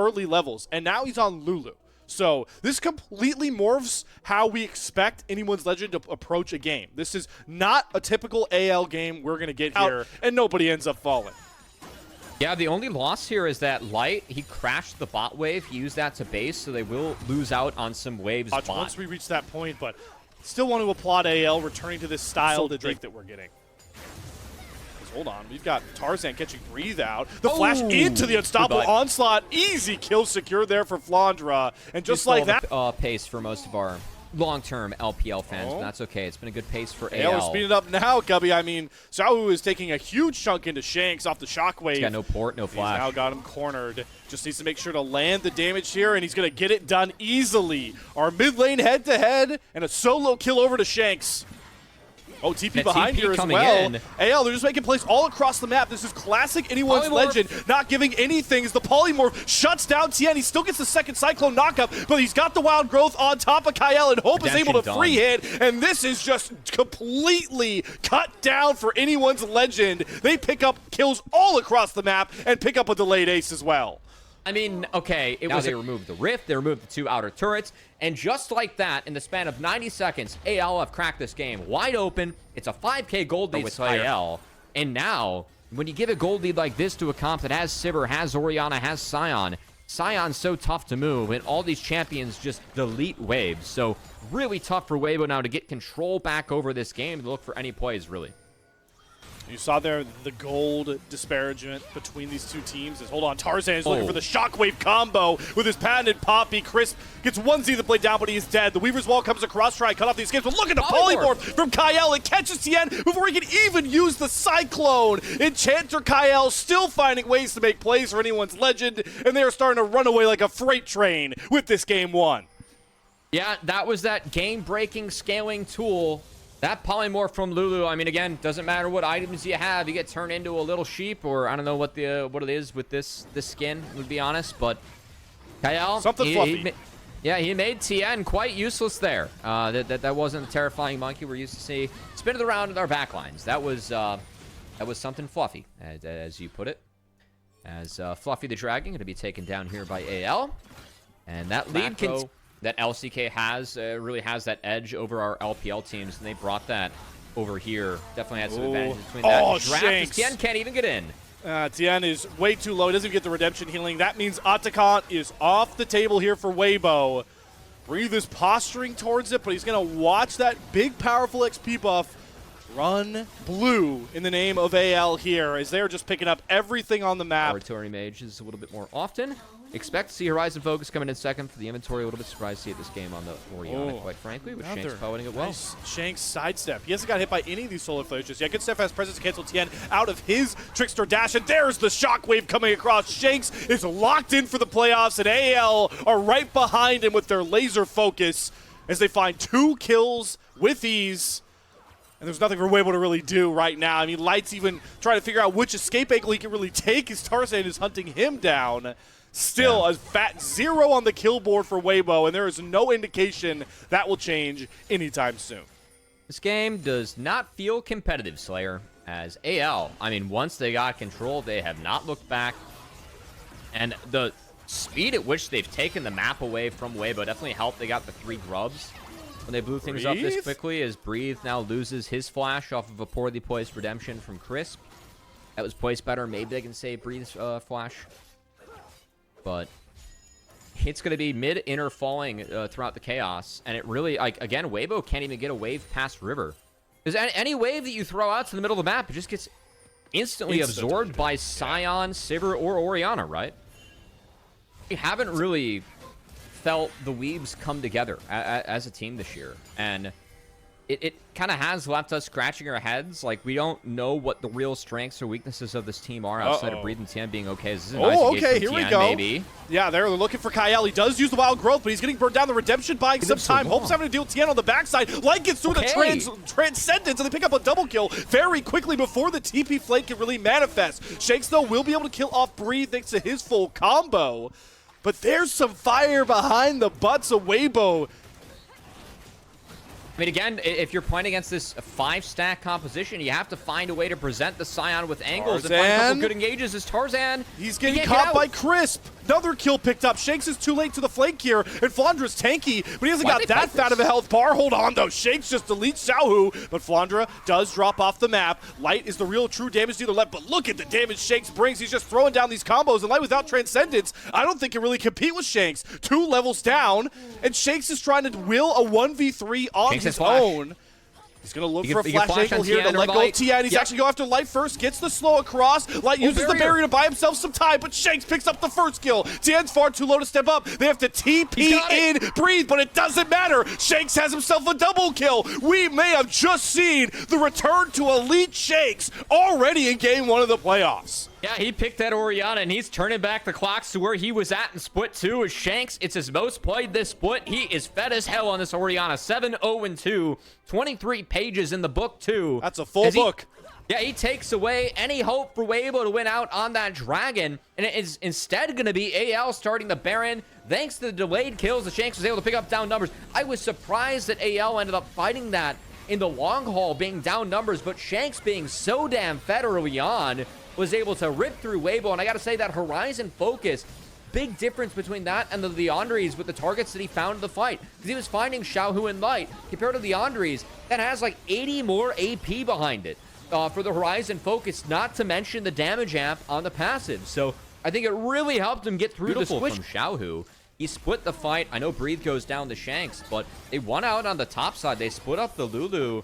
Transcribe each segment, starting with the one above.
early levels, and now he's on Lulu. So this completely morphs how we expect anyone's legend to approach a game. This is not a typical AL game we're going to get here, and nobody ends up falling. Yeah, the only loss here is that Light, he crashed the bot wave. He used that to base, so they will lose out on some waves bot. Once we reach that point, but still want to applaud AL returning to this style of Drake that we're getting. Hold on, we've got Tarzan catching Breathe out. The flash into the unstoppable onslaught. Easy kill secure there for Flandra. And just like that. Pace for most of our long-term LPL fans, but that's okay. It's been a good pace for AL. We're speeding up now, Gubby. I mean, Sahu is taking a huge chunk into Shanks off the shockwave. He's got no port, no flash. He's now got him cornered. Just needs to make sure to land the damage here, and he's going to get it done easily. Our mid lane head-to-head, and a solo kill over to Shanks. Oh, TP behind here as well. AL, they're just making plays all across the map. This is classic anyone's legend, not giving anything as the Polymorph shuts down Tien. He still gets the second Cyclone knockup, but he's got the Wild Growth on top of Kyle, and Hope is able to free hit, and this is just completely cut down for anyone's legend. They pick up kills all across the map and pick up a delayed ace as well. I mean, okay, they removed the rift, they removed the 2 outer turrets, and just like that, in the span of 90 seconds, AL have cracked this game wide open. It's a 5K gold lead with IL, and now, when you give a gold lead like this to a comp that has Sivir, has Orianna, has Sion, Sion's so tough to move, and all these champions just delete waves, so really tough for Weibo now to get control back over this game to look for any plays, really. You saw there the gold disparagement between these two teams. Hold on, Tarzan is looking for the shockwave combo with his patented Poppy. Crisp gets 1Z the blade down, but he is dead. The Weaver's Wall comes across, trying to cut off these escapes, but look at the polymorph from Kyle. It catches Tien before he can even use the Cyclone. Enchanter Kyle still finding ways to make plays for anyone's legend, and they are starting to run away like a freight train with this game one. Yeah, that was that game-breaking scaling tool. That polymorph from Lulu, I mean, again, doesn't matter what items you have. You get turned into a little sheep, or I don't know what it is with this skin, to be honest. But Kyle, something fluffy. He made Tien quite useless there. That wasn't a terrifying monkey we're used to see spinning around in our backlines. That was something fluffy, as you put it. As Fluffy the Dragon going to be taken down here by AL, and that lead that LCK has really has that edge over our LPL teams, and they brought that over here. Definitely had some advantages between that. Shanks. Tien can't even get in. Tien is way too low. He doesn't get the redemption healing. That means Atacant is off the table here for Weibo. Breathe is posturing towards it, but he's going to watch that big, powerful XP buff run blue in the name of AL here, as they're just picking up everything on the map. Oratory Mage is a little bit more often. Expect to see Horizon Focus coming in second for the inventory. A little bit surprised to see it this game on the Orianna, quite frankly, with Shanks piloting it well. Nice Shanks sidestep. He hasn't got hit by any of these solar flares just yet. Good stuff has presence to cancel Tien out of his Trickster dash, and there's the shockwave coming across. Shanks is locked in for the playoffs, and AL are right behind him with their laser focus as they find 2 kills with ease. And there's nothing for Weibo to really do right now. I mean, Light's even trying to figure out which escape angle he can really take as Tarzan is hunting him down. Still a fat 0 on the kill board for Weibo, and there is no indication that will change anytime soon. This game does not feel competitive, Slayer, as AL, I mean, once they got control, they have not looked back. And the speed at which they've taken the map away from Weibo definitely helped. They got the 3 grubs when they blew things up this quickly, as Breathe now loses his flash off of a poorly placed redemption from Crisp. That was placed better. Maybe they can save Breathe's flash. But it's going to be mid-inner falling throughout the chaos. And it really, like, again, Weibo can't even get a wave past River. Because any wave that you throw out to the middle of the map, it just gets instantly absorbed by Sion, Sivir, or Orianna, right? We haven't really felt the Weebs come together as a team this year. And it kind of has left us scratching our heads. Like, we don't know what the real strengths or weaknesses of this team are outside of Breathe and Tien being okay. This is a nice okay, here we go. Maybe. Yeah, they're looking for Kyle. He does use the Wild Growth, but he's getting burned down. The redemption buying some time. Hope's having to deal with Tien on the backside. Light gets through the Transcendence, and they pick up a double kill very quickly before the TP flank can really manifest. Shanks, though, will be able to kill off Breathe thanks to his full combo. But there's some fire behind the butts of Weibo. I mean, again, if you're playing against this 5-stack composition, you have to find a way to present the Sion with angles and find a couple good engages as Tarzan. He's getting caught by Crisp. Another kill picked up. Shanks is too late to the flank here, and Flandra's tanky, but he hasn't got that fat of a health bar. Hold on, though. Shanks just deletes Xiaohu, but Flandra does drop off the map. Light is the real true damage dealer left, but look at the damage Shanks brings. He's just throwing down these combos, and Light without Transcendence, I don't think can really compete with Shanks. 2 levels down, and Shanks is trying to will a 1v3 on his own. He's going to look for a flash angle here to let go of Tien. He's actually going after Light first, gets the slow across. Light uses the barrier to buy himself some time, but Shanks picks up the first kill. Tien's far too low to step up. They have to TP in, breathe, but it doesn't matter. Shanks has himself a double kill. We may have just seen the return to Elite Shanks already in Game 1 of the playoffs. Yeah, he picked that Orianna, and he's turning back the clocks to where he was at in Split 2 with Shanks. It's his most played this split. He is fed as hell on this Orianna. 7-0-2, 23 pages in the book, too. That's a full book. Yeah, he takes away any hope for Weibo to win out on that Dragon, and it is instead going to be AL starting the Baron. Thanks to the delayed kills, the Shanks was able to pick up down numbers. I was surprised that AL ended up fighting that in the long haul, being down numbers, but Shanks being so damn fed early on was able to rip through Weibo, and I gotta say that Horizon focus, big difference between that and the Leandres with the targets that he found in the fight, because he was finding Xiaohu and Light, compared to Leandres that has like 80 more AP behind it for the Horizon focus, not to mention the damage amp on the passive. So I think it really helped him get through the switch from Xiaohu. He split the fight. I know Breathe goes down to Shanks, but they won out on the top side. They split up the Lulu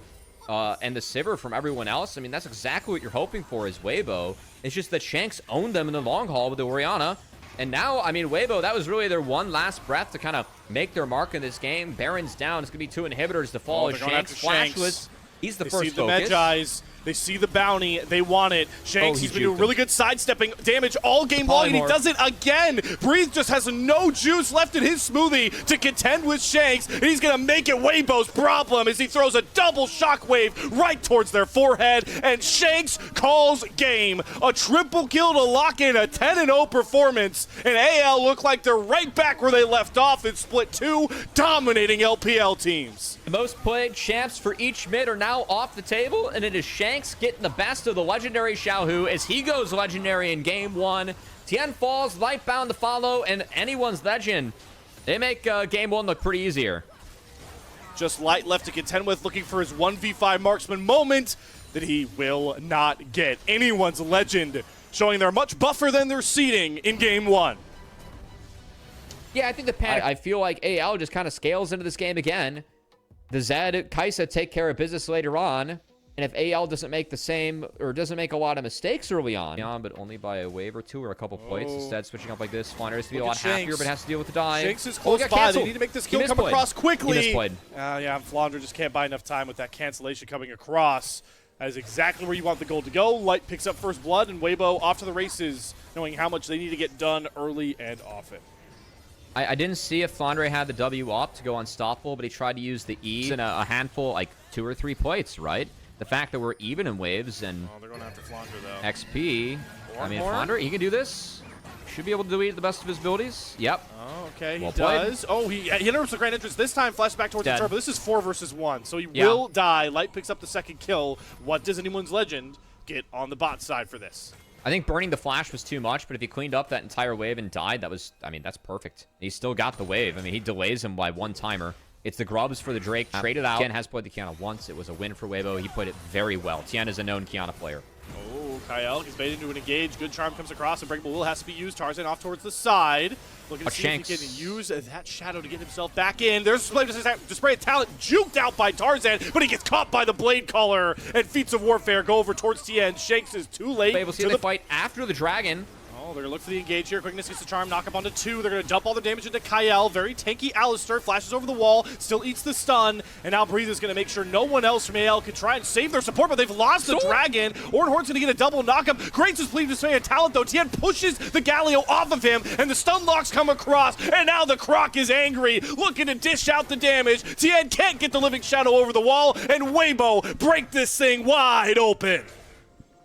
and the Sivir from everyone else. I mean, that's exactly what you're hoping for is Weibo. It's just that Shanks owned them in the long haul with the Orianna. And now, I mean, Weibo, that was really their one last breath to kind of make their mark in this game. Baron's down. It's going to be 2 inhibitors to fall. Shanks flashless. He's the first focus. Magi. They see the bounty. They want it. Shanks, he's been doing really good sidestepping damage all game long, and he does it again. Breathe just has no juice left in his smoothie to contend with Shanks, and he's going to make it Weibo's problem as he throws a double shockwave right towards their forehead, and Shanks calls game. A triple kill to lock in a 10-0 performance, and AL look like they're right back where they left off in Split 2, dominating LPL teams. The most played champs for each mid are now off the table, and it is Shanks getting the best of the legendary Xiaohu as he goes legendary in Game 1. Tien falls, Light bound to follow, and anyone's legend. They make Game 1 look pretty easier. Just Light left to contend with, looking for his 1v5 marksman moment that he will not get. Anyone's legend, showing they're much buffer than their seeding in Game 1. Yeah, I think the panic. I feel like AL just kind of scales into this game again. The Zed, Kai'Sa take care of business later on. And if AL doesn't make the same, or doesn't make a lot of mistakes early on, but only by a wave or two or a couple points, instead switching up like this, Flynder has to be a lot happier, but has to deal with the dive. Shanks is close by. They need to make this kill come across quickly. He misplayed. Yeah, Flandra just can't buy enough time with that cancellation coming across. That is exactly where you want the goal to go. Light picks up first blood, and Weibo off to the races, knowing how much they need to get done early and often. I didn't see if Flandre had the W up to go unstoppable, but he tried to use the E in a handful, like 2 or 3 plates, right? The fact that we're even in waves and they're going after Flandre, though. XP. I mean, Flandre, he can do this. Should be able to do it to the best of his abilities. Yep. Oh, okay, he does. Oh, he interrupts the grand entrance this time. Flash back towards the turret, but this is 4 versus 1, so he will die. Light picks up the second kill. What does anyone's legend get on the bot side for this? I think burning the flash was too much, but if he cleaned up that entire wave and died, that was, I mean, that's perfect. He still got the wave. I mean, he delays him by 1 timer. It's the grubs for the Drake. Traded out. Tien has played the Kiana once. It was a win for Weibo. He played it very well. Tien is a known Kiana player. Oh, Kyle gets baited into an engage. Good charm comes across. Unbreakable will has to be used. Tarzan off towards the side. Looking to see if he can use that shadow to get himself back in. There's display of talent juked out by Tarzan, but he gets caught by the Blade Caller. And Feats of Warfare go over towards Tien. Shanks is too late. Able to see the fight after the Dragon. Oh, they're going to look for the engage here. Quickness gets the charm, knock up onto 2. They're going to dump all the damage into Kyle. Very tanky Alistar, flashes over the wall, still eats the stun, and now Breathe is going to make sure no one else from AL can try and save their support, but they've lost the Dragon. Ornhorn's going to get a double knockup. Grace is pleading to display a talent, though. Tien pushes the Galio off of him, and the stun locks come across, and now the Croc is angry, looking to dish out the damage. Tien can't get the Living Shadow over the wall, and Weibo break this thing wide open.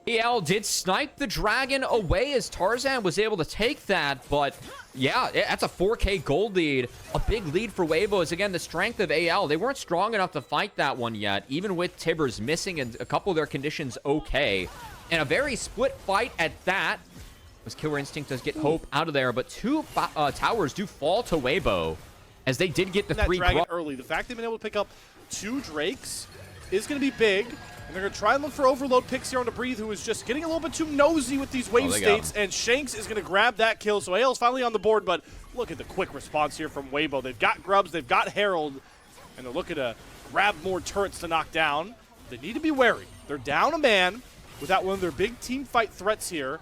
EL did snipe the Dragon away as Tarzan was able to take that, but yeah, that's a 4K gold lead. A big lead for Weibo is, again, the strength of AL. They weren't strong enough to fight that one yet, even with Tibbers missing and a couple of their conditions okay. And a very split fight at that. As Killer Instinct does get Hope out of there, but two towers do fall to Weibo, as they did get the that 3 dragon early. The fact they've been able to pick up 2 Drakes is going to be big. And they're going to try and look for overload picks here on to Breathe, who is just getting a little bit too nosy with these wave states. And Shanks is going to grab that kill. So AL's finally on the board, but look at the quick response here from Weibo. They've got Grubs, they've got Herald, and they're looking to grab more turrets to knock down. They need to be wary. They're down a man without one of their big team fight threats here.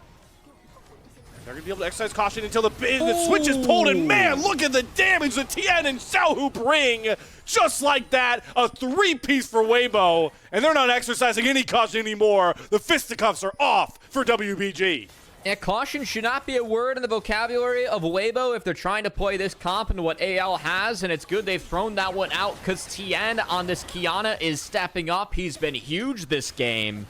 They're going to be able to exercise caution until the switch is pulled, and man, look at the damage that Tien and Xiaohu bring. Just like that, a 3-piece for Weibo, and they're not exercising any caution anymore. The fisticuffs are off for WBG. And caution should not be a word in the vocabulary of Weibo if they're trying to play this comp into what AL has, and it's good they've thrown that one out because Tien on this Kiana is stepping up. He's been huge this game.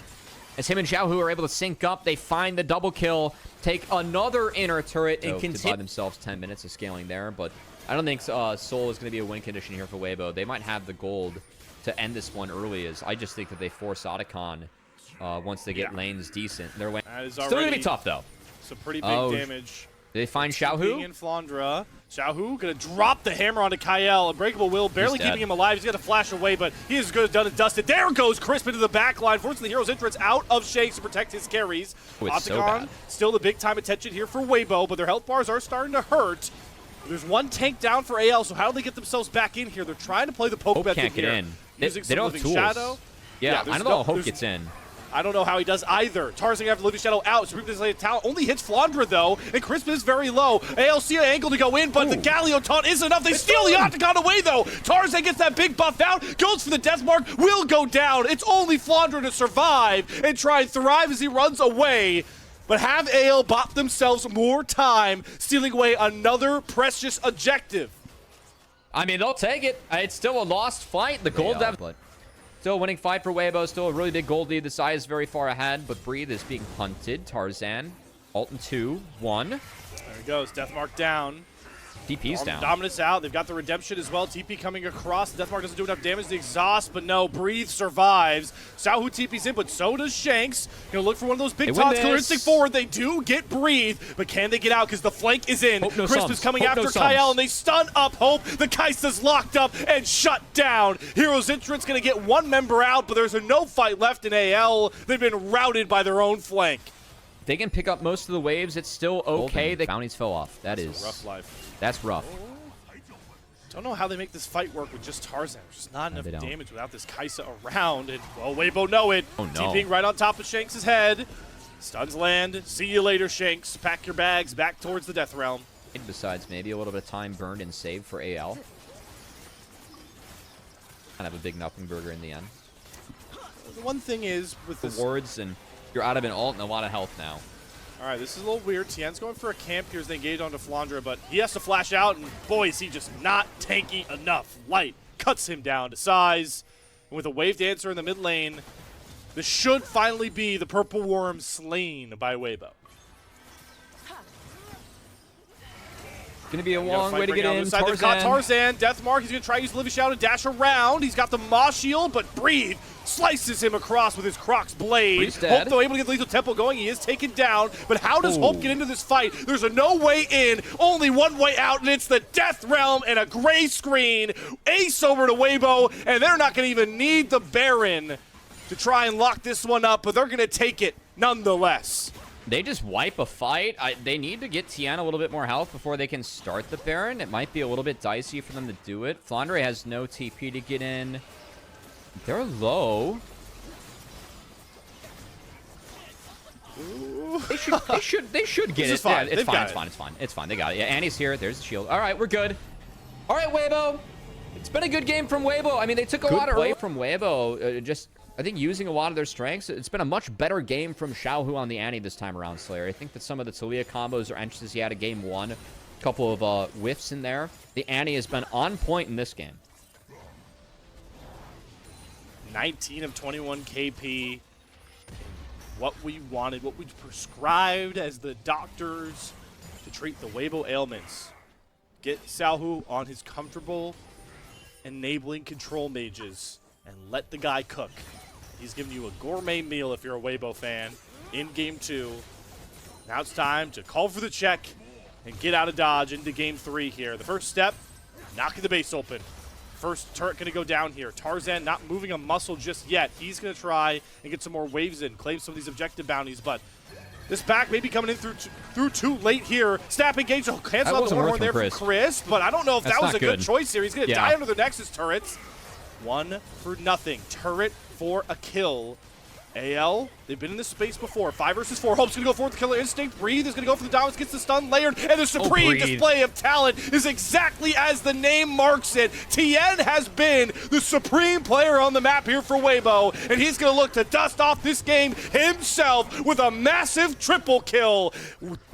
As him and Xiaohu are able to sync up, they find the double kill, take another inner turret, and continue. Buy themselves 10 minutes of scaling there, but I don't think Soul is going to be a win condition here for Weibo. They might have the gold to end this one early, as I just think that they force Otacon once they get lanes decent. Their way still going to be tough, though. Some pretty big damage. Did they find Xiaohu? And Flandra. Xiaohu going to drop the hammer onto Kyle. Unbreakable Will barely keeping him alive. He's going to flash away, but he is as good as done and dusted. There goes Crisp into the back line. Fortunately, Hero's entrance out of Shanks to protect his carries. Opticon, still the big-time attention here for Weibo, but their health bars are starting to hurt. There's one tank down for AL, so how do they get themselves back in here? They're trying to play the poke method can't get here. in. They don't have tools. Shadow. Yeah, I don't know how Hope gets in. I don't know how he does either. Tarzan after Living Shadow out. Supreme talent only hits Flandra though, and Crisp is very low. ALC angle to go in, but the Galio taunt isn't enough. They steal the Octagon away though. Tarzan gets that big buff out, goes for the death mark, will go down. It's only Flandra to survive and try and thrive as he runs away. But have AL bought themselves more time, stealing away another precious objective. I mean, they'll take it. It's still a lost fight. The gold but still a winning fight for Weibo. Still a really big gold lead. The side is very far ahead, but Breathe is being hunted. Tarzan, ult in 2, 1. There he goes. Deathmark down. TP's down. Dominance out. They've got the Redemption as well. TP coming across. Deathmark doesn't do enough damage to exhaust, but no, Breathe survives. Xiaohu TP's in, but so does Shanks. Gonna look for one of those big taunts. Killer Instinct forward. They do get Breathe, but can they get out? Because the flank is in. Crisp is coming after Kyle, and they stun up Hope. The Kai'Sa's locked up and shut down. Hero's Entrance gonna get one member out, but there's no fight left in AL. They've been routed by their own flank. They can pick up most of the waves. It's still okay. The bounties fell off. That's a rough life. That's rough. Don't know how they make this fight work with just Tarzan. There's just not enough damage without this Kai'Sa around. And, well, Weibo know it. Oh, no. TPing right on top of Shanks' head. Stuns land. See you later, Shanks. Pack your bags back towards the Death Realm. Besides maybe a little bit of time burned and saved for AL. Kind of a big nothing burger in the end. The one thing is with the wards, and you're out of an ult and a lot of health now. All right, this is a little weird. Tien's going for a camp here as they engage onto Flandra, but he has to flash out, and boy, is he just not tanky enough. Light cuts him down to size. And with a wave dancer in the mid lane, this should finally be the Purple Worm slain by Weibo. Gonna be a long way to get in. Tarzan. They've caught Tarzan. Deathmark. He's gonna try to use Livy Shout and dash around. He's got the Maw Shield, but Breathe slices him across with his Croc's blade. Hope, though, able to get the Lethal Temple going. He is taken down, but how does Hope get into this fight? There's a no way in, only one way out, and it's the Death Realm and a gray screen. Ace over to Weibo, and they're not gonna even need the Baron to try and lock this one up, but they're gonna take it nonetheless. They just wipe a fight. They need to get Tien a little bit more health before they can start the Baron. It might be a little bit dicey for them to do it. Flandre has no TP to get in. They're low. They should get it. Fine. Yeah, it's fine. They got it. Yeah, Annie's here. There's the shield. All right, we're good. All right, Weibo. It's been a good game from Weibo. I mean, they took a lot away from Weibo. I think using a lot of their strengths, it's been a much better game from Xiaohu on the Annie this time around, Slayer. I think that some of the Talia combos or entrances he had at game 1, a couple of whiffs in there. The Annie has been on point in this game. 19 of 21 KP. What we wanted, what we prescribed as the doctors to treat the Weibo ailments. Get Xiaohu on his comfortable enabling control mages and let the guy cook. He's giving you a gourmet meal if you're a Weibo fan in game 2. Now it's time to call for the check and get out of dodge into game 3 here. The first step, knocking the base open. First turret going to go down here. Tarzan not moving a muscle just yet. He's going to try and get some more waves in, claim some of these objective bounties, but this back may be coming in through too late here. Snap engage, cancel out the one there from Chris, but I don't know if that was a good choice here. He's going to die under the Nexus turrets. 1 for nothing. Turret for a kill. AL, they've been in this space before. 5 versus 4. Hope's going to go for the killer instinct. Breathe is going to go for the dominance, gets the stun layered, and the supreme display of talent is exactly as the name marks it. Tien has been the supreme player on the map here for Weibo, and he's going to look to dust off this game himself with a massive triple kill.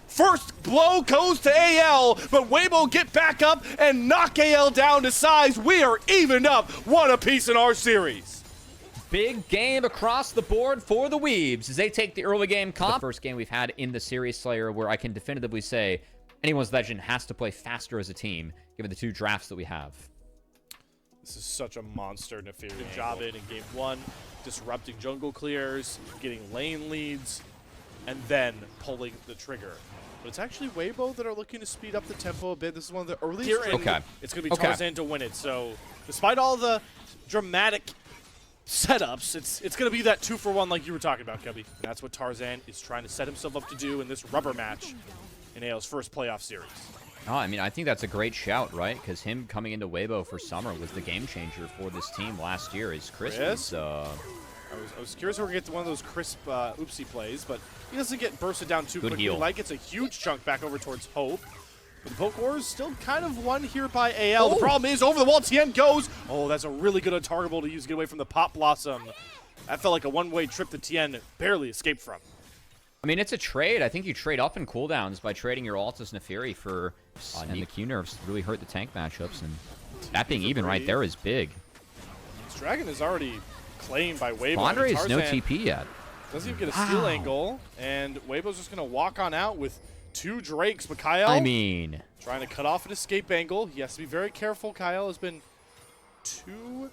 First blow goes to AL, but Weibo get back up and knock AL down to size. We are evened up 1 apiece in our series. Big game across the board for the Weebs as they take the early game comp. The first game we've had in the series, Slayer, where I can definitively say anyone's legend has to play faster as a team, given the 2 drafts that we have. This is such a monster Neferi. Good job in game 1, disrupting jungle clears, getting lane leads, and then pulling the trigger. But it's actually Weibo that are looking to speed up the tempo a bit. This is one of the earliest. It's going to be Tarzan to win it. So despite all the dramatic setups, it's going to be that 2-for-1 like you were talking about, Cubby. That's what Tarzan is trying to set himself up to do in this rubber match in AL's first playoff series. Oh, I mean, I think that's a great shout, right? Because him coming into Weibo for summer was the game changer for this team last year. Is Chris was, I was curious if we're going to get one of those crisp oopsie plays, but he doesn't get bursted down too quickly. Like it's a huge chunk back over towards Hope. But the poke war is still kind of won here by AL. The problem is, over the wall, Tien goes. Oh, that's a really good untargetable to use to get away from the Pop Blossom. That felt like a one-way trip that Tien barely escaped from. I mean, it's a trade. I think you trade up in cooldowns by trading your ult as Neferi for and the Q nerfs really hurt the tank matchups, and that being even right there is big. This Dragon is already claimed by Weibo. Andre is no TP yet. Doesn't even get a steal angle, and Weibo's just going to walk on out with 2 Drakes, but Kyle, I mean, trying to cut off an escape angle. He has to be very careful. Kyle has been too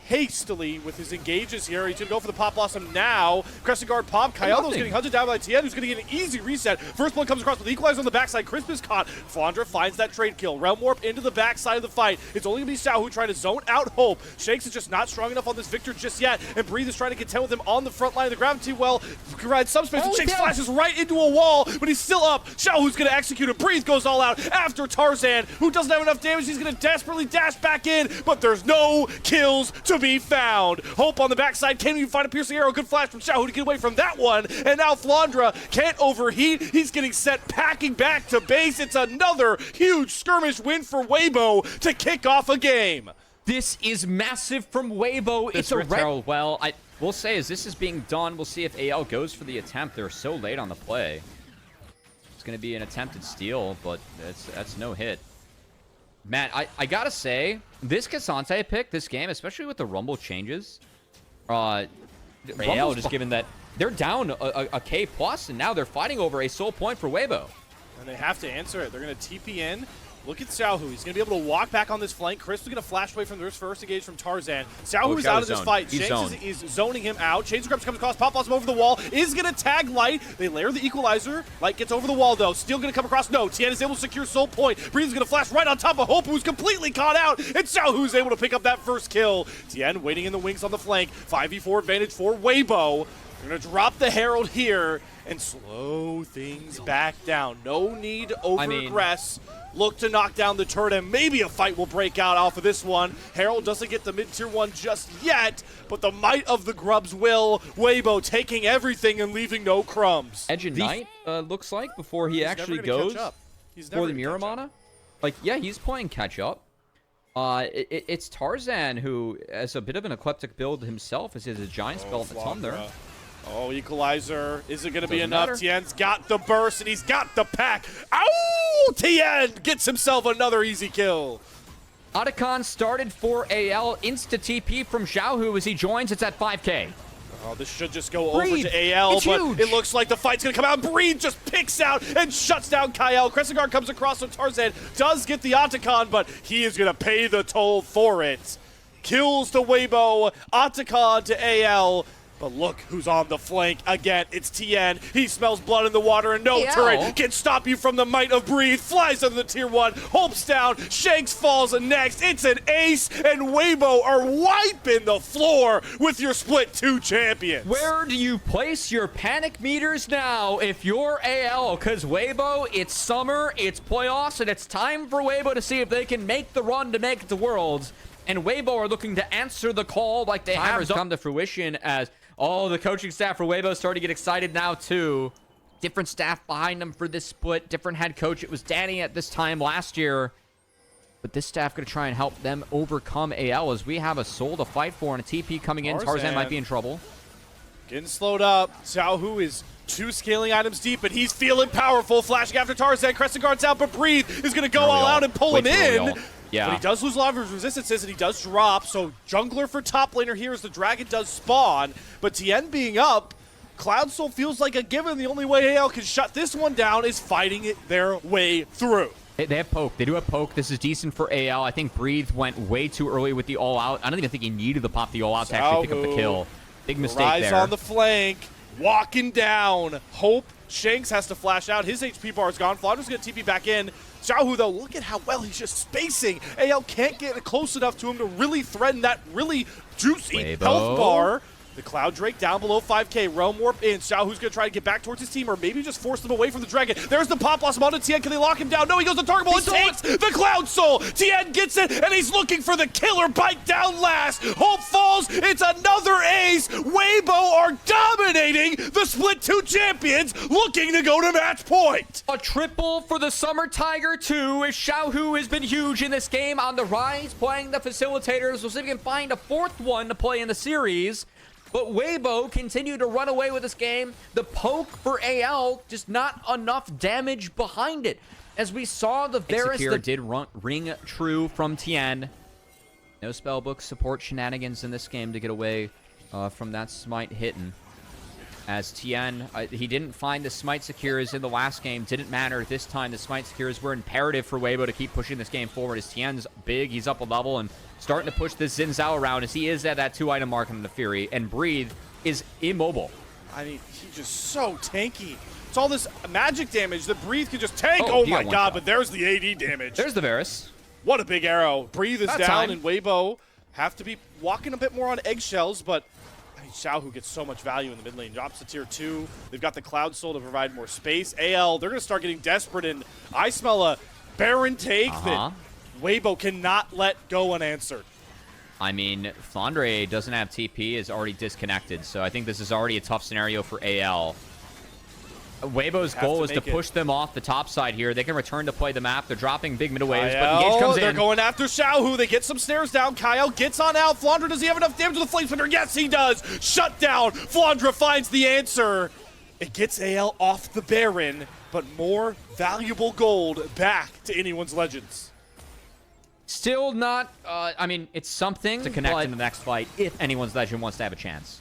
hastily with his engages here. He's going to go for the Pop Blossom now. Crescent Guard pop. Kyle is getting hunted down by Tien, who's going to get an easy reset. First blood comes across with Equalizer on the backside. Crisp is caught. Flandra finds that trade kill. Realm Warp into the backside of the fight. It's only going to be Xiao who trying to zone out Hope. Shanks is just not strong enough on this Victor just yet, and Breathe is trying to contend with him on the front line of the gravity well. Provides subspace, and Shanks flashes right into a wall, but he's still up. Xiao who's going to execute it. Breathe goes all out after Tarzan, who doesn't have enough damage. He's going to desperately dash back in, but there's no kills to be found. Hope on the backside can't even find a piercing arrow. Good flash from Xiao to get away from that one. And now Flandra can't overheat. He's getting sent packing back to base. It's another huge skirmish win for Weibo to kick off a game. This is massive from Weibo. It's a red. Well, we'll say as this is being done, we'll see if AL goes for the attempt. They're so late on the play. It's going to be an attempted steal, but that's no hit. Matt, I gotta say, this Cassante pick, this game, especially with the Rumble changes, AL just given that they're down a K+, and now they're fighting over a soul point for Weibo. And they have to answer it. They're going to TP in. Look at Xiaohu. He's going to be able to walk back on this flank. Chris is going to flash away from the first engage from Tarzan. Xiaohu is out of this fight. Shanks is zoning him out. Chains Scrubs comes across. Pop Blossom over the wall. Is going to tag Light. They layer the Equalizer. Light gets over the wall, though. Still going to come across. No. Tien is able to secure Soul Point. Breeze is going to flash right on top of Hope, who's completely caught out. And Xiaohu is able to pick up that first kill. Tien waiting in the wings on the flank. 5v4 advantage for Weibo. They're going to drop the Herald here and slow things back down. No need to over-aggress. Look to knock down the turret, and maybe a fight will break out off of this one. Herald doesn't get the mid-tier 1 just yet, but the might of the Grubs will. Weibo taking everything and leaving no crumbs. Edge and Knight looks like before he actually goes for the Miramana. Like, yeah, he's playing catch-up. It's Tarzan who, as a bit of an eclectic build himself, has a giant spell at the Thunder. Oh, Equalizer. Is it going to be enough? Tien's got the burst, and he's got the pack. Ow! Tien gets himself another easy kill. Otacon started for AL. Insta-TP from Xiaohu as he joins. It's at 5K. Oh, this should just go over to AL, but it looks like the fight's going to come out. Breathe just picks out and shuts down Kyle. Crescent Guard comes across, so Tarzan does get the Otacon, but he is going to pay the toll for it. Kills to Weibo, Otacon to AL. But look who's on the flank again. It's Tien. He smells blood in the water, and no turret can stop you from the might of Breathe. Flies under the tier 1. Hope's down. Shanks falls next. It's an ace, and Weibo are wiping the floor with your split 2 champions. Where do you place your panic meters now if you're AL? Because Weibo, it's summer, it's playoffs, and it's time for Weibo to see if they can make the run to make it to Worlds. And Weibo are looking to answer the call like they have come to fruition as all the coaching staff for Weibo starting to get excited now too. Different staff behind them for this split, different head coach. It was Danny at this time last year. But this staff going to try and help them overcome AL as we have a soul to fight for and a TP coming in. Tarzan might be in trouble. Getting slowed up. Xiaohu is 2 scaling items deep, but he's feeling powerful. Flashing after Tarzan. Crescent Guard's out, but Breathe is going to go all out and pull him in. Yeah. But he does lose a lot of his resistances, and he does drop. So jungler for top laner here as the dragon does spawn. But Tien being up, Cloud Soul feels like a given. The only way AL can shut this one down is fighting it their way through. They have poke. They do have poke. This is decent for AL. I think Breathe went way too early with the all-out. I don't even think he needed to pop the all-out to actually pick up the kill. Big mistake there. Rise on the flank. Walking down. Hope. Shanks has to flash out. His HP bar is gone. Flounder's going to TP back in. Xiaohu, though, look at how well he's just spacing. AL can't get close enough to him to really threaten that really juicy health bar. The Cloud Drake down below 5k. Realm Warp in. Xiaohu's going to try to get back towards his team or maybe just force them away from the Dragon. There's the Pop Blossom onto Tien. Can they lock him down? No, he goes to Target Ball and takes the Cloud Soul. Tien gets it, and he's looking for the killer bite down last. Hope falls. It's another ace. Weibo are dominating the Split 2 champions, looking to go to match point. A triple for the Summer Tiger 2 as Xiaohu has been huge in this game on the rise, playing the facilitators. We'll see if we can find a 4th one to play in the series. But Weibo continue to run away with this game. The poke for AL, just not enough damage behind it. As we saw, the Varus did ring true from Tien. No spellbook support shenanigans in this game to get away from that smite hitting. As Tien, he didn't find the smite secures in the last game. Didn't matter this time. The smite secures were imperative for Weibo to keep pushing this game forward. As Tien's big, he's up a level and starting to push this Xin Zhao around as he is at that 2-item mark in the Fury. And Breathe is immobile. I mean, he's just so tanky. It's all this magic damage that Breathe can just tank. Oh my god, but there's the AD damage. There's the Varus. What a big arrow. Breathe is down, and Weibo have to be walking a bit more on eggshells, but Xiaohu gets so much value in the mid lane. Drops to tier 2. They've got the Cloud Soul to provide more space. AL, they're going to start getting desperate, and I smell a Baron take that Weibo cannot let go unanswered. I mean, Flandre doesn't have TP, is already disconnected, so I think this is already a tough scenario for AL. Weibo's goal is to push them off the top side here. They can return to play the map. They're dropping big middle waves, but Engage comes in. They're going after Xiaohu. They get some snares down. Kyle gets on out. Flandre, does he have enough damage with the Flamesplitter? Yes, he does. Shut down. Flandre finds the answer. It gets AL off the Baron, but more valuable gold back to anyone's Legends. Still not, I mean, it's something to connect in the next fight if anyone's Legend wants to have a chance.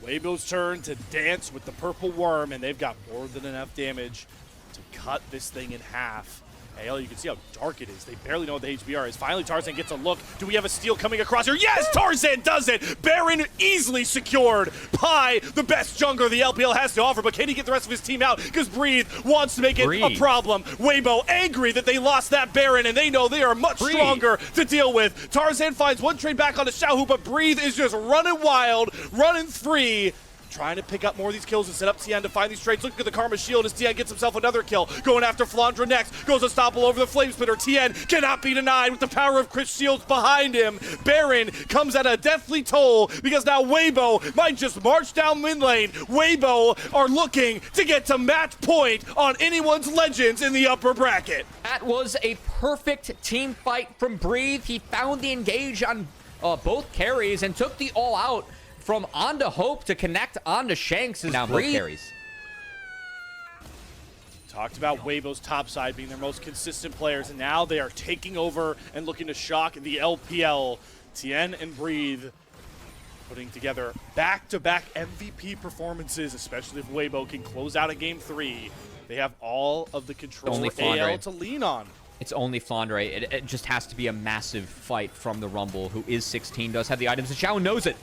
Weibo's turn to dance with the purple worm, and they've got more than enough damage to cut this thing in half. AL, you can see how dark it is. They barely know what the HBR is. Finally, Tarzan gets a look. Do we have a steal coming across here? Yes, Tarzan does it! Baron easily secured. Pi, the best jungler the LPL has to offer, but can he get the rest of his team out? Because Breathe wants to make it a problem. Weibo angry that they lost that Baron, and they know they are much stronger to deal with. Tarzan finds one trade back onto Xiaohu, but Breathe is just running wild, running free. Trying to pick up more of these kills and set up Tien to find these trades. Look at the Karma Shield as Tien gets himself another kill. Going after Flandre next. Goes Unstoppable over the Flamesplitter. Tien cannot be denied with the power of Chris Shields behind him. Baron comes at a deathly toll because now Weibo might just march down mid lane. Weibo are looking to get to match point on anyone's Legends in the upper bracket. That was a perfect team fight from Breathe. He found the engage on both carries and took the all out. From onto Hope to connect onto Shanks is now both carries. Talked about Weibo's top side being their most consistent players, and now they are taking over and looking to shock the LPL. Tien and Breathe putting together back-to-back MVP performances, especially if Weibo can close out a Game 3. They have all of the control AL to lean on. It's only Flandre. It just has to be a massive fight from the Rumble, who is 16, does have the items, and Xiao knows it.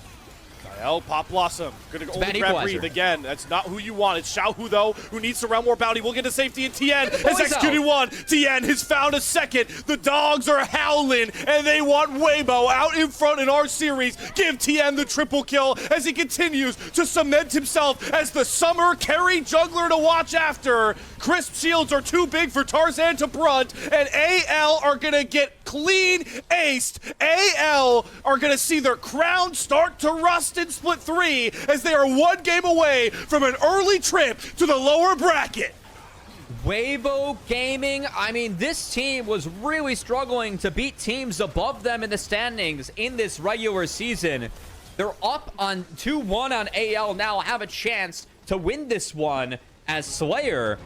Kyle, Pop Blossom. Gonna only grab equalizer. Breathe again. That's not who you want. It's Xiaohu, though, who needs to round more bounty. We'll get to safety, and Tien has executed one. Tien has found a second. The dogs are howling, and they want Weibo out in front in our series. Give Tien the triple kill as he continues to cement himself as the summer carry jungler to watch after. Crisp shields are too big for Tarzan to brunt, and AL are gonna get clean aced. AL are gonna see their crown start to rust in Split 3 as they are one game away from an early trip to the lower bracket. Weibo Gaming, I mean, this team was really struggling to beat teams above them in the standings in this regular season. They're up on 2-1 on AL now, have a chance to win this one as Slayer.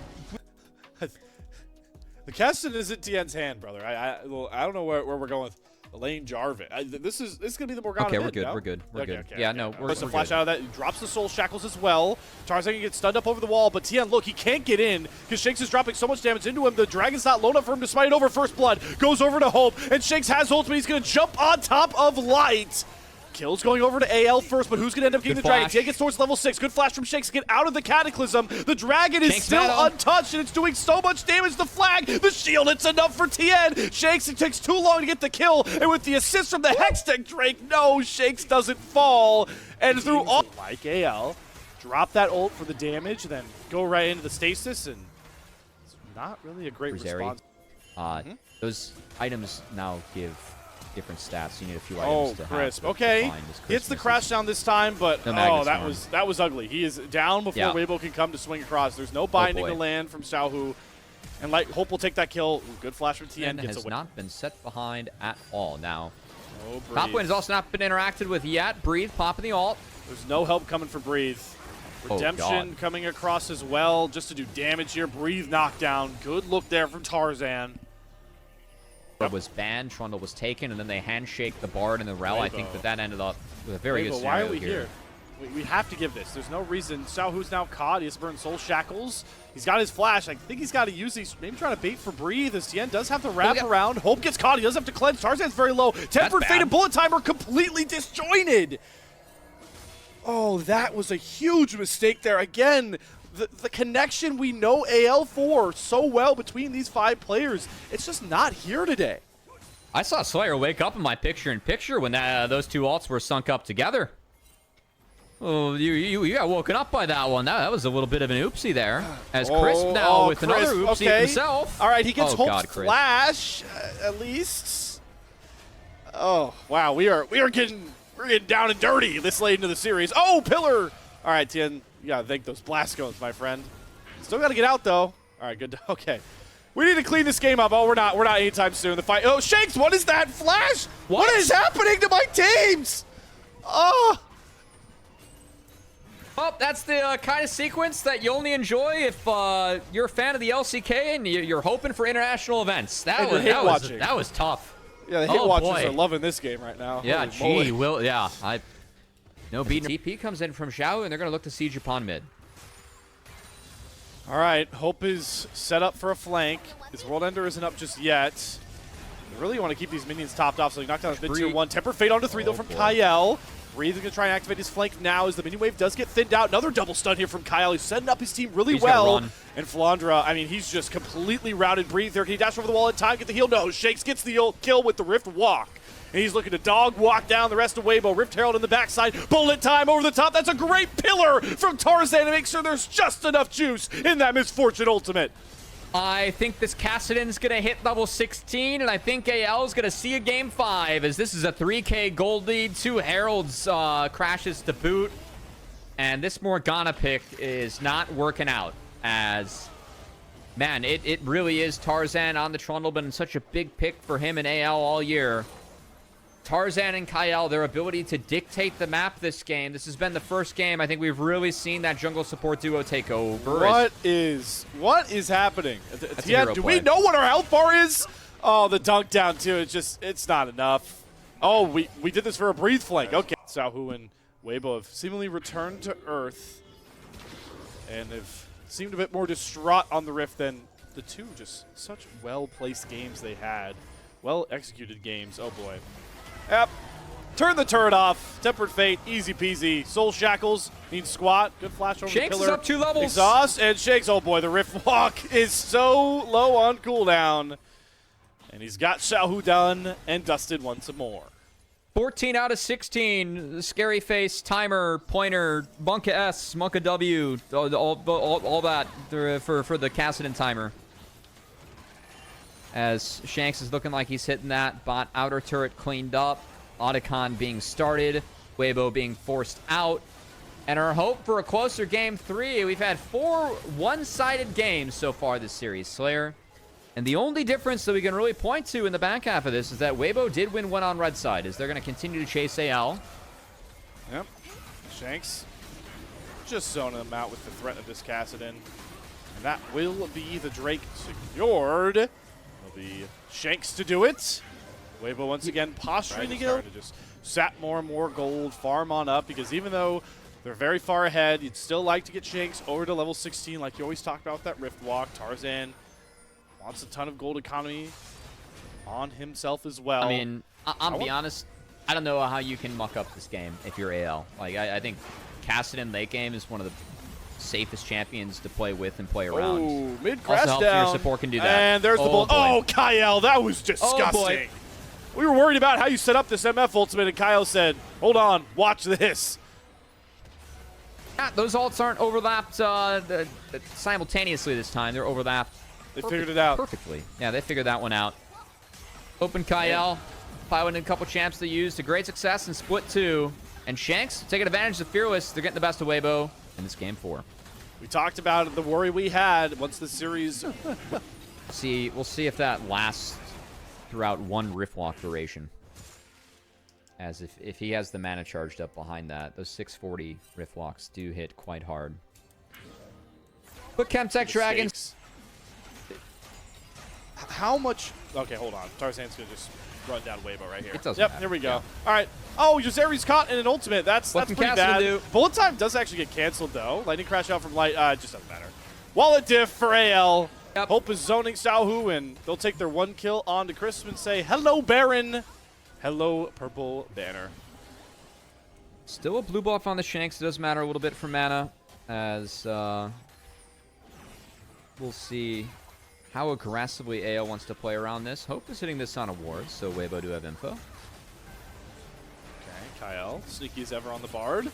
The casting is in Tien's hand, brother. I don't know where we're going with Elaine Jarvis. This is gonna be the Morgana. Okay, we're mid, good. no? We're good. We're good. Okay, yeah, okay. no, we're Puts a good. flash out of that. He drops the soul shackles as well. Tarzan gets stunned up over the wall, but Tien, look, he can't get in because Shanks is dropping so much damage into him. The Dragon's not low enough for him to smite it over. First blood goes over to Hope, and Shanks has ultimate. He's gonna jump on top of Light. Kills going over to AL first, but who's going to end up getting the Dragon? Tien gets towards level 6. Good flash from Shanks to get out of the Cataclysm. The Dragon is still untouched, and it's doing so much damage. The flag, the shield, it's enough for Tien. Shanks, it takes too long to get the kill, and with the assist from the Hextech Drake, no, Shanks doesn't fall. And through all... Like AL, drop that ult for the damage, then go right into the stasis, and it's not really a great response. Those items now give different stats. You need a few items to crisp. have. Okay, hits the crash down this time, but no that was ugly. He is down before Weibo can come to swing across. There's no binding to land from Xiaohu, and like Hope will take that kill. Ooh, good flash from Tien. Has not been set behind at all. Now, Breathe. top lane has also not been interacted with yet. Breathe, popping the ult. There's no help coming for Breathe. Redemption coming across as well, just to do damage here. Breathe knockdown. Good look there from Tarzan. Was banned, Trundle was taken, and then they handshake the Bard and the Rel. I think that ended up with a very good scenario. Why are we here? We have to give this. There's no reason. Xiaohu's now caught. He has to burn Soul Shackles. He's got his flash. I think he's got to use these. Maybe trying to bait for Breathe. As Tien does have to wrap around. Hope gets caught. He does have to cleanse. Tarzan's very low. Tempered Fate and Bullet Time are completely disjointed. Oh, that was a huge mistake there. Again, the connection we know AL for so well between these 5 players, it's just not here today. I saw Slayer wake up in my picture-in-picture when those two ults were sunk up together. Oh, you got woken up by that one. That was a little bit of an oopsie there. As Crisp now with another oopsie himself. All right, he gets Hope's flash at least. Oh wow, we're getting down and dirty this late into the series. Oh, pillar. All right, Tien. You gotta thank those blast cones, my friend. Still gotta get out though. All right, good. Okay, we need to clean this game up. Oh, we're not anytime soon. The fight. Oh, Shanks, what is that flash? What is happening to my teams? Oh. Well, that's the kind of sequence that you only enjoy if you're a fan of the LCK and you're hoping for international events. That was tough. Yeah, the hit watchers are loving this game right now. Yeah, no beating. TP comes in from Xiao, and they're going to look to siege upon mid. All right, Hope is set up for a flank. His World Ender isn't up just yet. They really want to keep these minions topped off, so he knocked down his mid tier 1. Temper Fate onto 3 though from Kyle. Breathe is going to try and activate his flank now as the minion wave does get thinned out. Another double stun here from Kyle. He's setting up his team really well. And Flandra, I mean, he's just completely routed Breathe there. Can he dash over the wall in time, get the heal? No, Shanks gets the kill with the Rift Walk. And he's looking to dog walk down the rest of Weibo. Rift Herald in the backside. Bullet time over the top. That's a great pillar from Tarzan to make sure there's just enough juice in that Misfortune ultimate. I think this Kassadin's going to hit level 16, and I think AL is going to see a game 5 as this is a 3K gold lead. 2 Heralds crashes to boot. And this Morgana pick is not working out as, man, it really is Tarzan on the Trundle, been such a big pick for him in AL all year. Tarzan and Kyle, their ability to dictate the map this game. This has been the first game I think we've really seen that jungle support duo take over. What is happening? Do we know what our health bar is? Oh, the dunk down too. It's not enough. Oh, we did this for a breathe flank. Okay. Xiaohu and Weibo have seemingly returned to Earth and have seemed a bit more distraught on the Rift than the two just such well-placed games they had. Well-executed games. Oh, boy. Yep. Turn the turret off. Tempered Fate, easy peasy. Soul Shackles means squat. Good flash over Shanks the pillar. is up 2 levels. Exhaust and Shanks. Oh boy, the Rift Walk is so low on cooldown. And he's got Xiaohu done and dusted once more. 14 out of 16. Scary face, timer, pointer, Monka S, Monka W, all that for the Kassadin timer. As Shanks is looking like he's hitting that. Bot outer turret cleaned up. Otacon being started. Weibo being forced out. And our hope for a closer game 3. We've had 4 one-sided games so far this series, Slayer. And the only difference that we can really point to in the back half of this is that Weibo did win one on red side. Is they're going to continue to chase AL? Yep. Shanks just zoning them out with the threat of this Kassadin. And that will be the Drake secured. It'll be Shanks to do it. Weibo once again posturing to get to just sap more and more gold, farm on up, because even though they're very far ahead, you'd still like to get Shanks over to level 16 like you always talk about with that Rift Walk. Tarzan wants a ton of gold economy on himself as well. I mean, I'll be honest, I don't know how you can muck up this game if you're AL. Like, I think Kassadin late game is one of the safest champions to play with and play around. Oh, mid crash also down. Your support can do that. And there's the bull. Oh, Kyle, that was disgusting. We were worried about how you set up this MF ultimate, and Kyle said, hold on, watch this. Yeah, those ults aren't overlapped simultaneously this time. They're overlapped. They figured it out. Perfectly. Yeah, they figured that one out. Open Kyle, piloting a couple champs they used to great success in split 2. And Shanks taking advantage of Fearless. They're getting the best of Weibo in this game 4. We talked about the worry we had once the series. We'll see if that lasts throughout one Rift Walk duration. As if he has the mana charged up behind that, those 640 Rift Walks do hit quite hard. But Chemtech Dragons. How much? Okay, hold on. Tarzan's gonna just run down Weibo right here. It doesn't Yep, matter. here we go. Yeah. All right. Oh, Yuzeri's caught in an ultimate. That's pretty bad. do? Bullet time does actually get canceled though. Lightning crash out from Light. It just doesn't matter. Wallet diff for AL. Yep. Hope is zoning Xiaohu, and they'll take their 1 kill on to Crisp and say, hello, Baron. Hello, Purple Banner. Still a blue buff on the Shanks. It does matter a little bit for mana, as we'll see how aggressively AL wants to play around this. Hope is hitting this on awards, so Weibo do have info. Okay, Kyle, sneaky as ever on the Bard.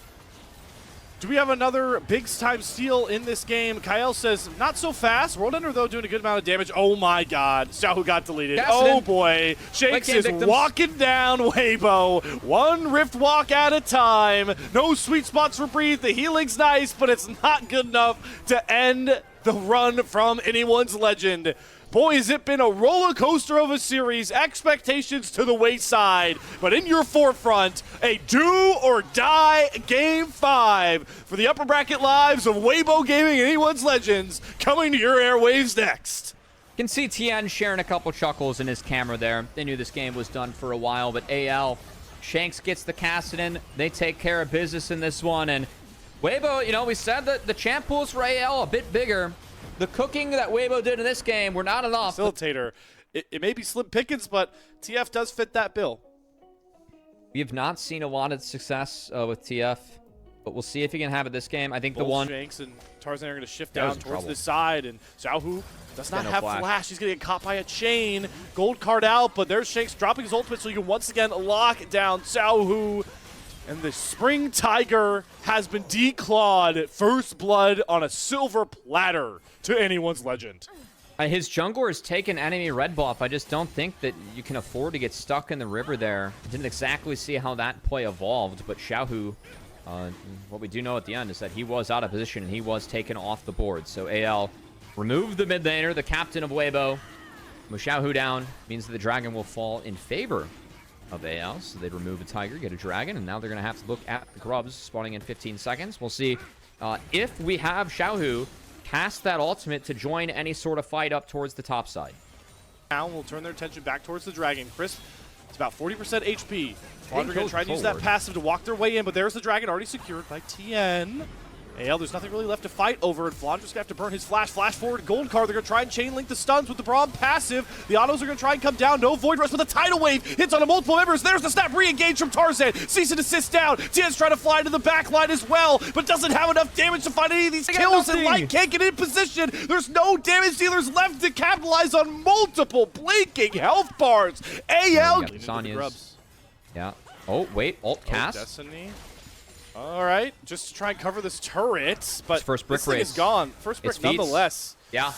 Do we have another big-time steal in this game? Kyle says, not so fast. World Ender, though, doing a good amount of damage. Oh, my God. Xiaohu got deleted. Oh, boy. Shanks is walking down Weibo. 1 Rift Walk at a time. No sweet spots for Breathe. The healing's nice, but it's not good enough to end the run from anyone's legend. Boy, has it been a roller coaster of a series. Expectations to the wayside. But in your forefront, a do-or-die Game 5 for the upper bracket lives of Weibo Gaming and anyone's legends coming to your airwaves next. You can see Tien sharing a couple chuckles in his camera there. They knew this game was done for a while, but AL, Shanks gets the Kassadin. They take care of business in this one. And Weibo, you know, we said that the champ pools for AL a bit bigger. The cooking that Weibo did in this game were not enough. Facilitator. It may be slim pickings, but TF does fit that bill. We have not seen a lot of success with TF, but we'll see if he can have it this game. I think the one... Shanks and Tarzan are going to shift down towards this side, and Xiaohu does not have flash. He's going to get caught by a chain. Gold card out, but there's Shanks dropping his ultimate, so you can once again lock down Xiaohu. And the Spring Tiger has been declawed. First blood on a silver platter to anyone's legend. His jungler has taken enemy red buff. I just don't think that you can afford to get stuck in the river there. I didn't exactly see how that play evolved, but Xiaohu, what we do know at the end is that he was out of position and he was taken off the board. So AL removed the mid laner, the captain of Weibo. With Xiaohu down, means that the dragon will fall in favor of AL, so they'd remove a tiger, get a dragon, and now they're going to have to look at the grubs spawning in 15 seconds. We'll see if we have Xiaohu cast that ultimate to join any sort of fight up towards the top side. Now we'll turn their attention back towards the dragon. Crisp, it's about 40% HP. They're going to try and use that passive to walk their way in, but there's the dragon already secured by Tien. AL, there's nothing really left to fight over, and Flandra's gonna have to burn his flash forward gold card. They're gonna try and chain link the stuns with the Braum passive. The autos are gonna try and come down. No Void Rush, but the Tidal Wave hits on multiple members. There's the snap re-engage from Tarzan. Cease and desist down. Tien's trying to fly to the back line as well, but doesn't have enough damage to find any of these kills, and Light can't get in position. There's no damage dealers left to capitalize on multiple blinking health bars. AL. Sonya's. Yeah. Oh, wait. Alt cast. Destiny. All right, just to try and cover this turret, but first brick this thing race. is gone. First brick nonetheless. Yeah.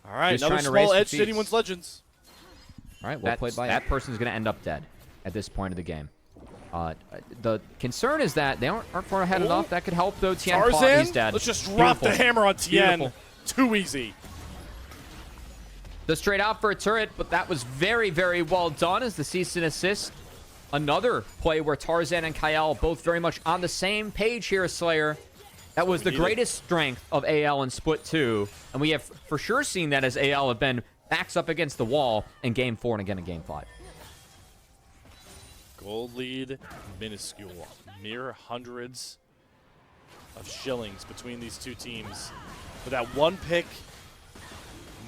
All right, another small edge to anyone's legends. All right, well played by that person's going to end up dead at this point of the game. The concern is that they aren't far ahead enough. That could help, though. Tien Tarzan, he's dead. let's just drop the hammer on Tien. Beautiful. Too easy. The straight out for a turret, but that was very, very well done as the cease and assist. Another play where Tarzan and Kyle both very much on the same page here, Slayer. That was the greatest strength of AL in Split 2. And we have for sure seen that as AL have been backs up against the wall in Game 4 and again in Game 5. Gold lead, minuscule. Mere hundreds of shillings between these two teams. But that one pick,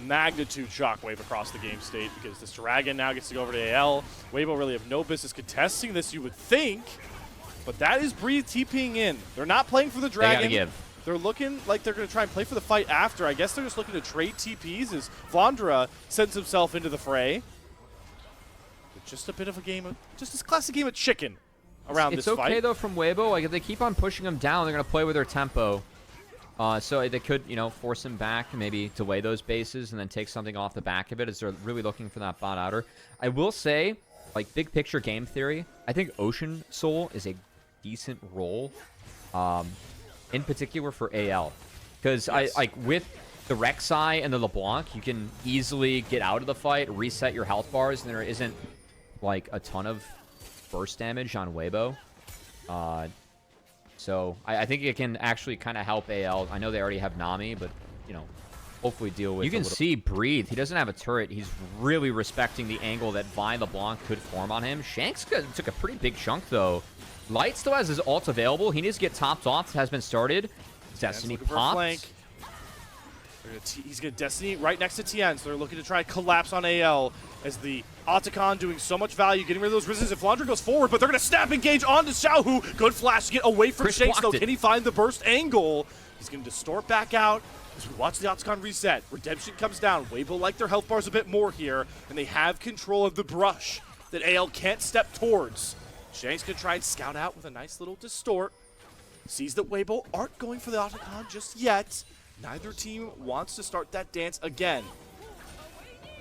magnitude shockwave across the game state, because this Dragon now gets to go over to AL. Weibo really have no business contesting this, you would think. But that is Breathe TPing in. They're not playing for the Dragon. They gotta give. They're looking like they're going to try and play for the fight after. I guess they're just looking to trade TPs as Flandra sends himself into the fray. But just a bit of a game of, just this classic game of chicken around this fight. It's okay, though, from Weibo. Like, if they keep on pushing him down, they're going to play with their tempo. So they could, you know, force him back maybe to weigh those bases and then take something off the back of it as they're really looking for that bot outer. I will say, like, big picture game theory, I think Ocean Soul is a decent role, in particular for AL. Because yes. with the Rek'Sai and the LeBlanc, you can easily get out of the fight, reset your health bars, and there isn't, like, a ton of burst damage on Weibo. So I think it can actually kind of help AL. I know they already have Nami, but, you know, hopefully deal with. You can see Breathe. He doesn't have a turret. He's really respecting the angle that Vi LeBlanc could form on him. Shanks took a pretty big chunk, though. Light still has his ult available. He needs to get topped off. It has been started. Destiny popped. He's going to Destiny right next to Tien, so they're looking to try and collapse on AL as the Otacon doing so much value, getting rid of those Rizzes. If Flandra goes forward, but they're going to snap engage onto Xiaohu. Good flash to get away from Shanks, though. Can he find the burst angle? He's going to distort back out as we watch the Otacon reset. Redemption comes down. Weibo like their health bars a bit more here, and they have control of the brush that AL can't step towards. Shanks can try and scout out with a nice little distort. Sees that Weibo aren't going for the Otacon just yet. Neither team wants to start that dance again.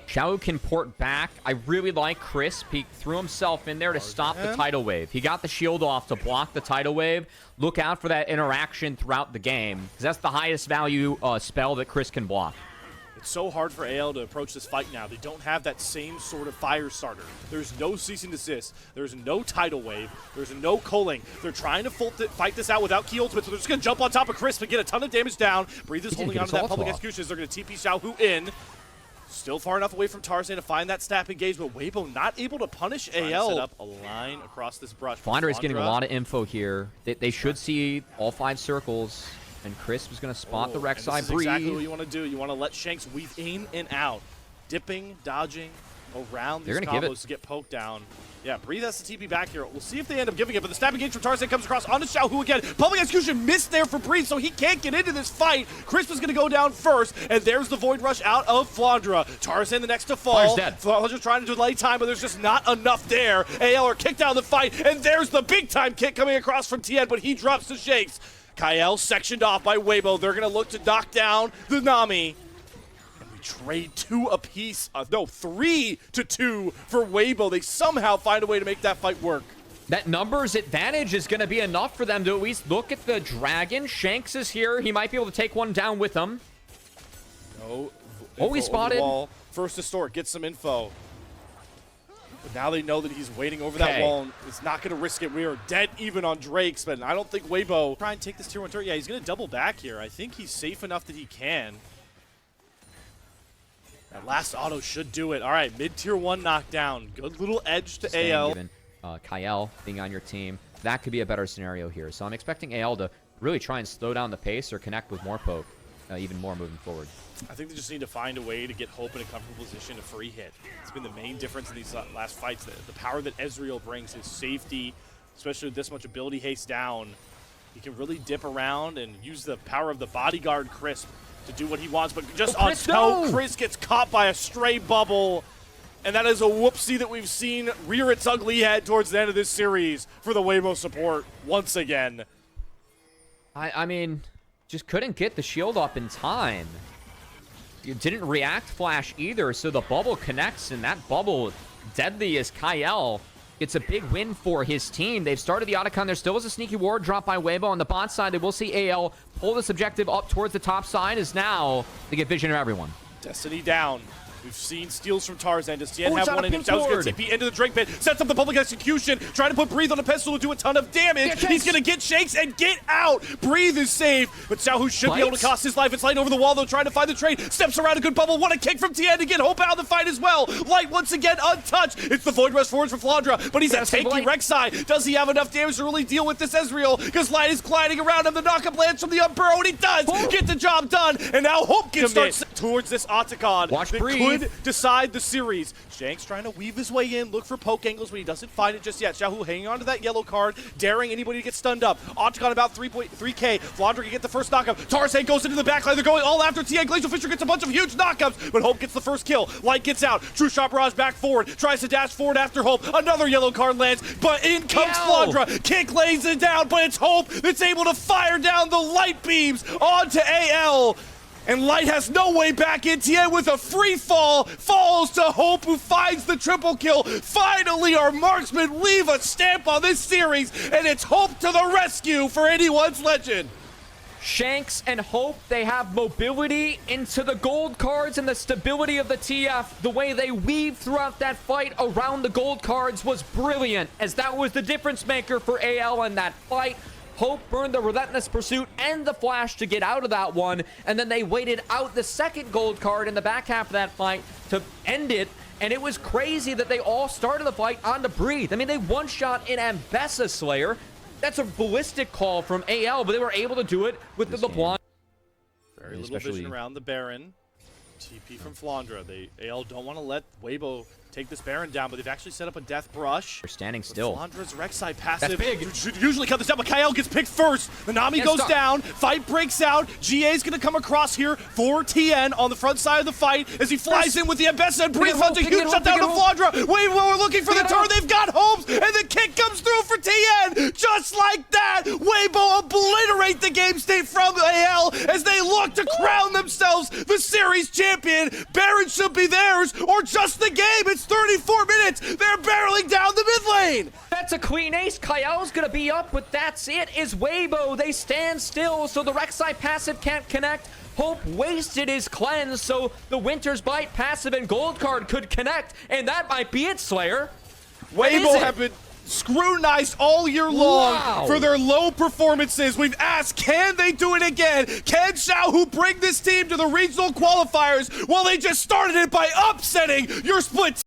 Xiao can port back. I really like Crisp. He threw himself in there to stop the tidal wave. He got the shield off to block the tidal wave. Look out for that interaction throughout the game, because that's the highest value spell that Chris can block. It's so hard for AL to approach this fight now. They don't have that same sort of fire starter. There's no cease and desist. There's no tidal wave. There's no culling. They're trying to fight this out without key ultimate, so they're just going to jump on top of Crisp and get a ton of damage down. Breathe is holding on to that public execution as they're going to TP Xiaohu in. Still far enough away from Tarzan to find that snap engage, but Weibo not able to punish AL. Set up a line across this brush. Flandra is getting a lot of info here. They should see all 5 circles. And Chris was going to spot the Rek'Sai Breathe. Exactly what you want to do. You want to let Shanks weave in and out. Dipping, dodging around these combos to get poked down. Yeah, Breathe has the TP back here. We'll see if they end up giving it, but the snap engage from Tarzan comes across onto Xiaohu again. Public execution missed there for Breathe, so he can't get into this fight. Chris was going to go down first, and there's the Void Rush out of Flandra. Tarzan the next to fall. Flandra's trying to delay time, but there's just not enough there. AL are kicked out of the fight, and there's the big-time kick coming across from Tien, but he drops to Shanks. Kyle sectioned off by Weibo. They're going to look to knock down the Nami. And we trade 2 apiece. No, 3-2 for Weibo. They somehow find a way to make that fight work. That numbers advantage is going to be enough for them to at least look at the Dragon. Shanks is here. He might be able to take one down with him. No. Oh, he spotted. First distort, get some info. But now they know that he's waiting over that wall, and it's not going to risk it. We are dead even on Drake's, but I don't think Weibo try and take this tier 1 turret. Yeah, he's going to double back here. I think he's safe enough that he can. That last auto should do it. All right, mid-tier 1 knockdown. Good little edge to AL. Given Kyle being on your team, that could be a better scenario here. So I'm expecting AL to really try and slow down the pace or connect with more poke even more moving forward. I think they just need to find a way to get Hope in a comfortable position to free hit. It's been the main difference in these last fights. The power that Ezreal brings, his safety, especially with this much ability haste down, he can really dip around and use the power of the bodyguard Crisp to do what he wants. But just on toe, Chris gets caught by a stray bubble. And that is a whoopsie that we've seen rear its ugly head towards the end of this series for the Weibo support once again. I mean, just couldn't get the shield up in time. You didn't react flash either, so the bubble connects, and that bubble, deadly as Kyle. It's a big win for his team. They've started the Otacon. There still is a sneaky ward drop by Weibo on the bot side. They will see AL pull this objective up towards the top side as now they get vision of everyone. Destiny down. We've seen steals from Tarzan. Does Tien have one in him? Xiao's going to TP into the Drink Pit, sets up the public execution, trying to put Breathe on a pedestal to do a ton of damage. He's going to get Shakes and get out. Breathe is safe, but Xiao should be able to cost his life. It's Light over the wall, though, trying to find the trade. Steps around a good bubble. What a kick from Tien to get Hope out of the fight as well. Light once again untouched. It's the Void Rush forwards for Flandra, but he's a tanky Rek'Sai. Does he have enough damage to really deal with this Ezreal? Because Light is gliding around him. The knockup lands from the Unburrow, and he does get the job done. And now Hope can start towards this Otacon that could decide the series. Shanks trying to weave his way in, look for poke angles, but he doesn't find it just yet. Xiaohu hanging on to that yellow card, daring anybody to get stunned up. Octagon about 3.3k. Flandra can get the first knockup. Tarzan goes into the backline. They're going all after Tien. Glacial Fisher gets a bunch of huge knockups, but Hope gets the first kill. Light gets out. True Shot Barrage back forward. Tries to dash forward after Hope. Another yellow card lands, but in comes Flandra. Kick lays it down, but it's Hope that's able to fire down the light beams onto AL. And Light has no way back in. Tien with a free fall, falls to Hope, who finds the triple kill. Finally, our marksmen leave a stamp on this series, and it's Hope to the rescue for anyone's legend. Shanks and Hope, they have mobility into the gold cards and the stability of the TF. The way they weave throughout that fight around the gold cards was brilliant, as that was the difference maker for AL in that fight. Hope burned the Relentless Pursuit and the Flash to get out of that one, and then they waited out the second gold card in the back half of that fight to end it, and it was crazy that they all started the fight on the Breathe. I mean, they one-shot in Ambessa Slayer. That's a ballistic call from AL, but they were able to do it with the LeBlanc. Very little vision around the Baron. TP from Flandra. AL don't want to let Weibo take this Baron down, but they've actually set up a death brush. They're standing still. Flandra's Rek'Sai passive. That's big. Should usually cut this down, but Kyle gets picked first. The Nami goes down. Fight breaks out. GA's going to come across here for Tien on the front side of the fight as he flies in with the Ambessa and Breathe finds a huge shutdown to Flandra. Weibo are looking for the turn. They've got hopes, and the kick comes through for Tien. Just like that, Weibo obliterate the game state from AL as they look to crown themselves the series champion. Baron should be theirs, or just the game. It's 34 minutes. They're barreling down the mid lane. That's a clean ace. Kyle's gonna be up, but that's it. Is Weibo. They stand still, so the Rek'Sai passive can't connect. Hope wasted his cleanse, so the Winter's Bite passive and gold card could connect, and that might be it, Slayer. Weibo have been scrutinized all year long for their low performances. We've asked, can they do it again? Can Xiaohu bring this team to the regional qualifiers? Well, they just started it by upsetting your split